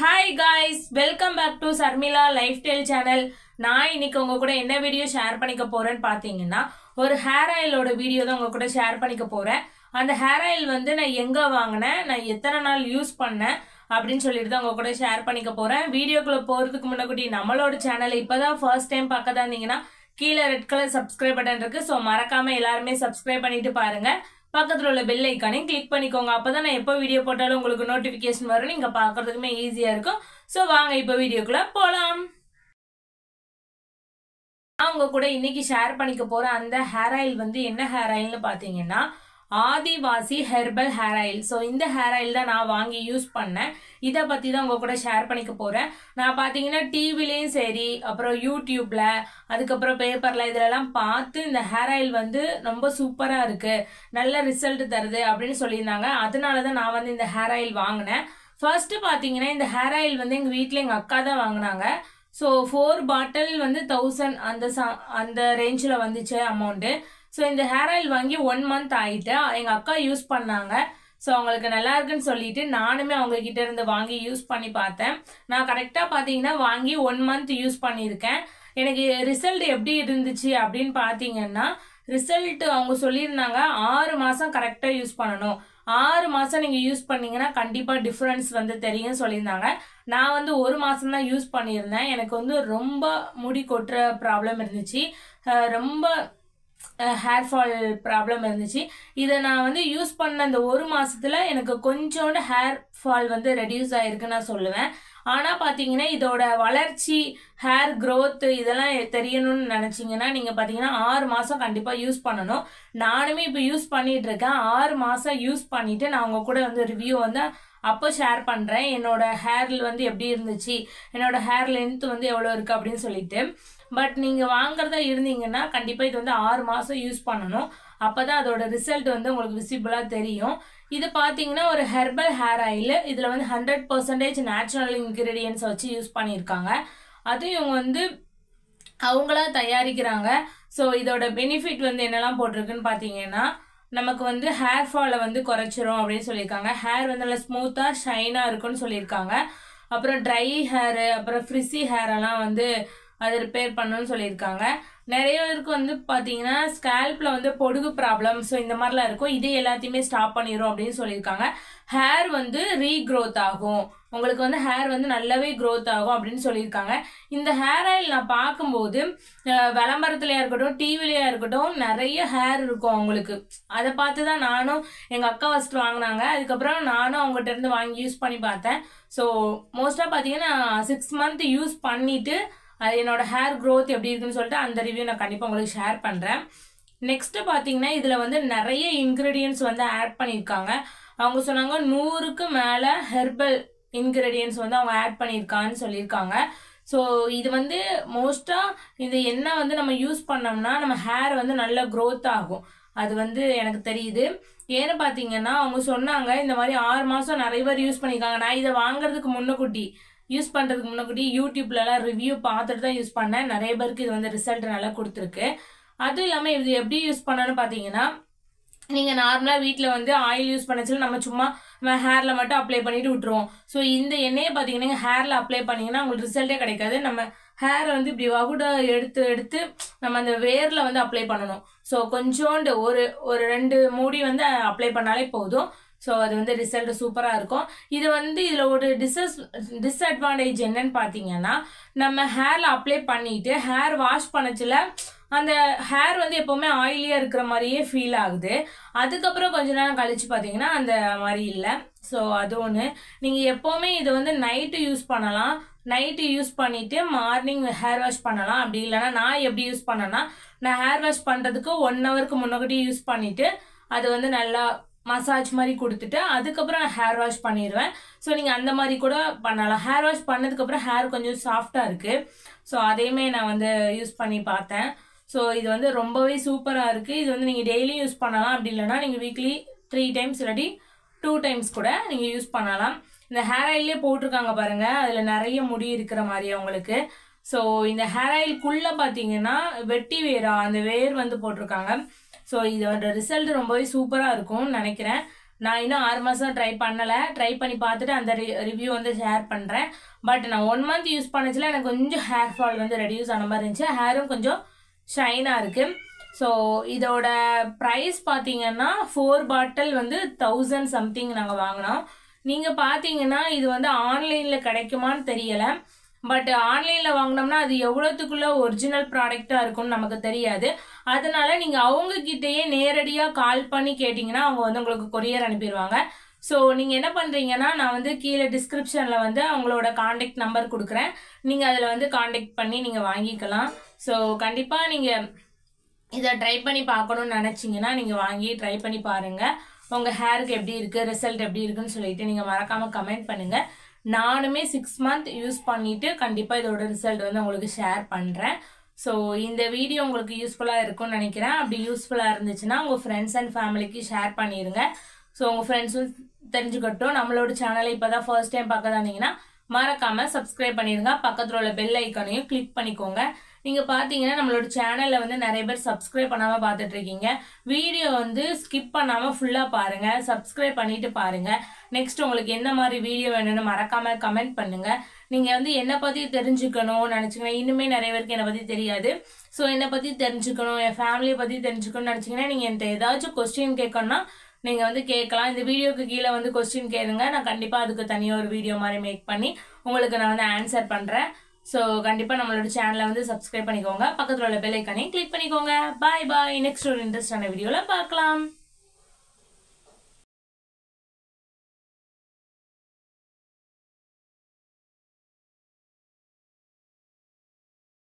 Hi guys, welcome back to Sarmila Lifestyle channel. நான் இன்னைக்கு உங்க கூட என்ன வீடியோ ஷேர் பண்ணிக்க போறேன்னு பாத்தீங்கன்னா ஒரு ஹேர் ஆயிலோட வீடியோ தான் உங்க கூட ஷேர் பண்ணிக்க போறேன். அந்த ஹேர் ஆயில் வந்து நான் எங்க வாங்கினேன், நான் எத்தனை நாள் யூஸ் பண்ணேன் அப்படின்னு சொல்லிட்டு தான் உங்க கூட ஷேர் பண்ணிக்க போறேன். வீடியோக்குள்ள போறதுக்கு முன்னாடி நம்மளோட சேனலை இப்பதான் ஃபர்ஸ்ட் டைம் பார்க்கதா இருந்தீங்கன்னா கீழே ரெட் கலர் சப்ஸ்கிரைப் பட்டன் இருக்கு. ஸோ மறக்காம எல்லாருமே சப்ஸ்கிரைப் பண்ணிட்டு பாருங்க. பக்கத்துல உள்ள பெல் ஐக்கானையும் கிளிக் பண்ணிக்கோங்க. அப்பதான் நான் எப்போ வீடியோ போட்டாலும் உங்களுக்கு நோட்டிபிகேஷன் வரும், நீங்க பாக்குறதுக்குமே ஈஸியா இருக்கும். ஸோ வாங்க இப்போ வீடியோக்குள்ள போலாம். நான் உங்க கூட இன்னைக்கு ஷேர் பண்ணிக்க போற அந்த ஹேர் ஆயில் வந்து என்ன ஹேர் ஆயில்னு பாத்தீங்கன்னா ஆதிவாசி ஹெர்பல் ஹேர் ஆயில். ஸோ இந்த ஹேர் ஆயில் தான் நான் வாங்கி யூஸ் பண்ணேன். இதை பத்தி தான் உங்க கூட ஷேர் பண்ணிக்க போறேன். நான் பாத்தீங்கன்னா டிவிலையும் சரி, அப்புறம் யூடியூப்ல, அதுக்கப்புறம் பேப்பர்ல இதுலலாம் பார்த்து இந்த ஹேர் ஆயில் வந்து ரொம்ப சூப்பரா இருக்கு, நல்ல ரிசல்ட் தருது அப்படின்னு சொல்லியிருந்தாங்க. அதனாலதான் நான் வந்து இந்த ஹேர் ஆயில் வாங்கினேன். ஃபர்ஸ்ட் பாத்தீங்கன்னா இந்த ஹேர் ஆயில் வந்து எங்க வீட்டுல எங்க அக்கா தான் வாங்கினாங்க. ஸோ 4 பாட்டில் வந்து 1000 அந்த ரேஞ்சில் வந்துச்சு அமௌண்ட்டு. ஸோ இந்த ஹேர் ஆயில் வாங்கி 1 மந்த் ஆயிட்டு எங்கள் அக்கா யூஸ் பண்ணாங்க. ஸோ அவங்களுக்கு நல்லா இருக்குன்னு சொல்லிட்டு நானுமே அவங்க கிட்ட இருந்து வாங்கி யூஸ் பண்ணி பார்த்தேன். நான் கரெக்டாக பார்த்தீங்கன்னா வாங்கி 1 மந்த் யூஸ் பண்ணியிருக்கேன். எனக்கு ரிசல்ட் எப்படி இருந்துச்சு அப்படின்னு பார்த்தீங்கன்னா, ரிசல்ட் அவங்க சொல்லியிருந்தாங்க 6 மாதம் கரெக்டாக யூஸ் பண்ணணும், 6 மாதம் நீங்கள் யூஸ் பண்ணீங்கன்னா கண்டிப்பாக டிஃப்ரென்ஸ் வந்து தெரியும் சொல்லியிருந்தாங்க. நான் வந்து 1 மாதம் தான் யூஸ் பண்ணியிருந்தேன். எனக்கு வந்து ரொம்ப முடி கொட்டுற ப்ராப்ளம் இருந்துச்சு, ரொம்ப ஹேர் ஃபால் ப்ராப்ளம் இருந்துச்சு. இதை நான் வந்து யூஸ் பண்ண அந்த 1 மாசத்துல எனக்கு கொஞ்சோண்டு ஹேர் ஃபால் வந்து ரெடியூஸ் ஆயிருக்குன்னு நான் சொல்லுவேன். ஆனால் பார்த்தீங்கன்னா இதோட வளர்ச்சி, ஹேர் க்ரோத் இதெல்லாம் தெரியணும்னு நினச்சிங்கன்னா நீங்கள் பார்த்தீங்கன்னா 6 மாதம் கண்டிப்பாக யூஸ் பண்ணணும். நானுமே இப்போ யூஸ் பண்ணிட்டு இருக்கேன். 6 மாதம் யூஸ் பண்ணிட்டு நான் உங்க கூட வந்து ரிவ்யூ வந்து அப்போ ஷேர் பண்ணுறேன். என்னோட ஹேரில் வந்து எப்படி இருந்துச்சு, என்னோட ஹேர் லென்த் வந்து எவ்வளோ இருக்குது அப்படின்னு சொல்லிட்டு. பட் நீங்கள் வாங்குறதா இருந்தீங்கன்னா கண்டிப்பாக இது வந்து 6 மாதம் யூஸ் பண்ணணும். அப்போ தான் அதோட ரிசல்ட் வந்து உங்களுக்கு விசிபிளாக தெரியும். இது பார்த்தீங்கன்னா ஒரு ஹெர்பல் ஹேர் ஆயில். இதில் வந்து 100% நேச்சுரல் இன்கிரீடியன்ஸ் வச்சு யூஸ் பண்ணியிருக்காங்க. அதுவும் இவங்க வந்து அவங்களா தயாரிக்கிறாங்க. ஸோ இதோட பெனிஃபிட் வந்து என்னெல்லாம் போட்டிருக்குன்னு பார்த்தீங்கன்னா, நமக்கு வந்து ஹேர் ஃபாலை வந்து குறைச்சிரும் அப்படின்னு சொல்லியிருக்காங்க. ஹேர் வந்து நல்லா ஸ்மூத்தாக ஷைனாக இருக்குன்னு சொல்லியிருக்காங்க. அப்புறம் ட்ரை ஹேரு, அப்புறம் ஃப்ரிஸி ஹேரெல்லாம் வந்து அதை ரிப்பேர் பண்ணணும்னு சொல்லியிருக்காங்க. நிறைய பேருக்கு வந்து பார்த்தீங்கன்னா ஸ்கேல்பில் வந்து பொடுகு ப்ராப்ளம், ஸோ இந்த மாதிரிலாம் இருக்கும், இதே எல்லாத்தையுமே ஸ்டாப் பண்ணிடும் அப்படின்னு சொல்லியிருக்காங்க. ஹேர் வந்து ரீக்ரோத் ஆகும், உங்களுக்கு வந்து ஹேர் வந்து நல்லாவே க்ரோத் ஆகும் அப்படின்னு சொல்லியிருக்காங்க. இந்த ஹேர் ஆயில் நான் பார்க்கும்போது விளம்பரத்துலையா இருக்கட்டும், டிவிலையா இருக்கட்டும், நிறைய ஹேர் இருக்கும் அவங்களுக்கு. அதை பார்த்து தான் நானும் எங்கள் அக்கா ஃபஸ்ட்டு வாங்கினாங்க. அதுக்கப்புறம் நானும் அவங்ககிட்ட இருந்து வாங்கி யூஸ் பண்ணி பார்த்தேன். ஸோ மோஸ்ட்டாக பார்த்தீங்கன்னா 6 மந்த் யூஸ் பண்ணிட்டு என்னோட ஹேர் க்ரோத் எப்படி இருக்குன்னு சொல்லிட்டு அந்த ரிவ்யூ நான் கண்டிப்பாக உங்களுக்கு ஷேர் பண்ணுறேன். நெக்ஸ்ட் பார்த்தீங்கன்னா இதில் வந்து நிறைய இன்க்ரீடியன்ஸ் வந்து ஆட் பண்ணியிருக்காங்க. அவங்க சொன்னாங்க 100க்கு மேலே ஹெர்பல் இன்க்ரீடியன்ஸ் வந்து அவங்க ஆட் பண்ணியிருக்கான்னு சொல்லியிருக்காங்க. ஸோ இது வந்து மோஸ்ட்டாக இந்த எண்ணெய் வந்து நம்ம யூஸ் பண்ணோம்னா நம்ம ஹேர் வந்து நல்லா க்ரோத் ஆகும், அது வந்து எனக்கு தெரியுது. ஏன்னு பார்த்தீங்கன்னா அவங்க சொன்னாங்க இந்த மாதிரி 6 மாதம் நிறைய பேர் யூஸ் பண்ணியிருக்காங்க. நான் இதை வாங்குறதுக்கு முன்னக்கூட்டி யூஸ் பண்ணுறதுக்கு முன்னாடி யூடியூப்லலாம் ரிவ்யூ பார்த்துட்டு தான் யூஸ் பண்ணேன். நிறைய பேருக்கு இது வந்து ரிசல்ட் நல்லா கொடுத்துருக்கு. அதுவும் இல்லாமல் இது எப்படி யூஸ் பண்ணணும்னு பார்த்தீங்கன்னா, நீங்கள் நார்மலாக வீட்டில் வந்து ஆயில் யூஸ் பண்ணச்சுல நம்ம சும்மா ஹேரில் மட்டும் அப்ளை பண்ணிட்டு விட்டுருவோம். ஸோ இந்த எண்ணெயை பார்த்தீங்கன்னா ஹேரில் அப்ளை பண்ணிங்கன்னா உங்களுக்கு ரிசல்ட்டே கிடைக்காது. நம்ம ஹேரை வந்து இப்படி வகுட எடுத்து நம்ம அந்த வேரில் வந்து அப்ளை பண்ணணும். ஸோ கொஞ்சோண்டு ஒரு 2 மூடி வந்து அப்ளை பண்ணாலே போதும். ஸோ அது வந்து ரிசல்ட் சூப்பராக இருக்கும். இது வந்து இதில் ஒரு டிஸ்அட்வான்டேஜ் என்னன்னு பார்த்தீங்கன்னா, நம்ம ஹேரில் அப்ளை பண்ணிட்டு ஹேர் வாஷ் பண்ணச்சில அந்த ஹேர் வந்து எப்போவுமே ஆயிலியாக இருக்கிற மாதிரியே ஃபீல் ஆகுது. அதுக்கப்புறம் கொஞ்ச நேரம் கழிச்சு பார்த்தீங்கன்னா அந்த மாதிரி இல்லை. ஸோ அது ஒன்று. நீங்கள் எப்போவுமே இதை வந்து நைட்டு யூஸ் பண்ணலாம். நைட்டு யூஸ் பண்ணிவிட்டு மார்னிங் ஹேர் வாஷ் பண்ணலாம். அப்படி இல்லைன்னா நான் எப்படி யூஸ் பண்ணேன்னா, நான் ஹேர் வாஷ் பண்ணுறதுக்கு 1 ஹவருக்கு முன்னாடி யூஸ் பண்ணிவிட்டு அது வந்து நல்லா மசாஜ் மாதிரி கொடுத்துட்டு அதுக்கப்புறம் ஹேர் வாஷ் பண்ணிடுவேன். ஸோ நீங்கள் அந்த மாதிரி கூட பண்ணலாம். ஹேர் வாஷ் பண்ணதுக்கப்புறம் ஹேர் கொஞ்சம் சாஃப்டாக இருக்குது. ஸோ அதையுமே நான் வந்து யூஸ் பண்ணி பார்த்தேன். ஸோ இது வந்து ரொம்பவே சூப்பராக இருக்குது. இது வந்து நீங்கள் டெய்லியும் யூஸ் பண்ணலாம். அப்படி இல்லைன்னா நீங்கள் வீக்லி 3 டைம்ஸ் இல்லாட்டி 2 டைம்ஸ் கூட நீங்கள் யூஸ் பண்ணலாம். இந்த ஹேர் ஆயிலே போட்டிருக்காங்க பாருங்கள், அதில் நிறைய முடி இருக்கிற மாதிரி அவங்களுக்கு. ஸோ இந்த ஹேர் ஆயிலுக்குள்ளே பார்த்தீங்கன்னா வெட்டி வேரா அந்த வேர் வந்து போட்டிருக்காங்க. ஸோ இதோட ரிசல்ட் ரொம்பவே சூப்பராக இருக்கும்னு நினைக்கிறேன். நான் இன்னும் 6 மாதம் ட்ரை பண்ணலை. ட்ரை பண்ணி பார்த்துட்டு அந்த ரிவ்யூ வந்து ஷேர் பண்ணுறேன். பட் நான் 1 மந்த் யூஸ் பண்ணச்சுல எனக்கு கொஞ்சம் ஹேர் ஃபால் வந்து ரெடியூஸ் ஆன மாதிரி இருந்துச்சு. ஹேரும் கொஞ்சம் ஷைனாக இருக்குது. ஸோ இதோட ப்ரைஸ் பார்த்தீங்கன்னா 4 பாட்டில் வந்து 1000 சம்திங் நாங்கள் வாங்கினோம். நீங்கள் பார்த்தீங்கன்னா இது வந்து ஆன்லைனில் கிடைக்குமான்னு தெரியலை. பட் ஆன்லைனில் வாங்கினோம்னா அது எவ்வளோத்துக்குள்ள ஒரிஜினல் ப்ராடக்டாக இருக்கும்னு நமக்கு தெரியாது. அதனால நீங்கள் அவங்கக்கிட்டேயே நேரடியாக கால் பண்ணி கேட்டிங்கன்னா அவங்க வந்து உங்களுக்கு கொரியர் அனுப்பிடுவாங்க. ஸோ நீங்கள் என்ன பண்ணுறீங்கன்னா, நான் வந்து கீழே டிஸ்கிரிப்ஷனில் வந்து அவங்களோட காண்டாக்ட் நம்பர் கொடுக்குறேன். நீங்கள் அதில் வந்து காண்டாக்ட் பண்ணி நீங்கள் வாங்கிக்கலாம். ஸோ கண்டிப்பாக நீங்கள் இதை ட்ரை பண்ணி பார்க்கணுன்னு நினச்சிங்கன்னா நீங்கள் வாங்கி ட்ரை பண்ணி பாருங்கள். உங்கள் ஹேருக்கு எப்படி இருக்குது, ரிசல்ட் எப்படி இருக்குன்னு சொல்லிட்டு நீங்கள் மறக்காமல் கமெண்ட் பண்ணுங்கள். நானுமே 6 மந்த் யூஸ் பண்ணிவிட்டு கண்டிப்பாக இதோட ரிசல்ட் வந்து உங்களுக்கு ஷேர் பண்ணுறேன். ஸோ இந்த வீடியோ உங்களுக்கு யூஸ்ஃபுல்லாக இருக்கும்னு நினைக்கிறேன். அப்படி யூஸ்ஃபுல்லாக இருந்துச்சுன்னா உங்கள் ஃப்ரெண்ட்ஸ் அண்ட் ஃபேமிலிக்கு ஷேர் பண்ணிடுங்க. ஸோ உங்கள் ஃப்ரெண்ட்ஸும் தெரிஞ்சுக்கட்டும். நம்மளோட சேனலை இப்போ தான் ஃபர்ஸ்ட் டைம் பார்க்க தானீங்கன்னா மறக்காமல் சப்ஸ்கிரைப் பண்ணிடுங்க. பக்கத்தில் உள்ள பெல் ஐக்கானையும் கிளிக் பண்ணிக்கோங்க. நீங்கள் பார்த்தீங்கன்னா நம்மளோட சேனலில் வந்து நிறைய பேர் சப்ஸ்கிரைப் பண்ணாமல் பார்த்துட்ருக்கீங்க. வீடியோ வந்து ஸ்கிப் பண்ணாமல் ஃபுல்லாக பாருங்கள், சப்ஸ்கிரைப் பண்ணிவிட்டு பாருங்கள். நெக்ஸ்ட் உங்களுக்கு எந்த மாதிரி வீடியோ வேணும்னு மறக்காமல் கமெண்ட் பண்ணுங்கள். நீங்கள் வந்து என்னை பற்றி தெரிஞ்சுக்கணும்னு நினச்சிங்கன்னா, இன்னுமே நிறைய பேருக்கு என்னை பற்றி தெரியாது. ஸோ என்னை பற்றி தெரிஞ்சுக்கணும், என் ஃபேமிலியை பற்றி தெரிஞ்சுக்கணும்னு நினச்சிங்கன்னா நீங்கள் என்கிட்ட ஏதாச்சும் கொஸ்டின் கேட்கணும்னா நீங்கள் வந்து கேட்கலாம். இந்த வீடியோக்கு கீழே வந்து கொஸ்டின் கேளுங்க. நான் கண்டிப்பாக அதுக்கு தனியாக ஒரு வீடியோ மாதிரி மேக் பண்ணி உங்களுக்கு நான் வந்து ஆன்சர் பண்ணுறேன். ஸோ கண்டிப்பாக நம்மளோட சேனலை வந்து சப்ஸ்கிரைப் பண்ணிக்கோங்க. பக்கத்தில் உள்ள பெல் ஐக்கானையும் கிளிக் பண்ணிக்கோங்க. பாய் பாய். நெக்ஸ்ட் ஒரு இன்ட்ரெஸ்டான வீடியோவில் பார்க்கலாம்.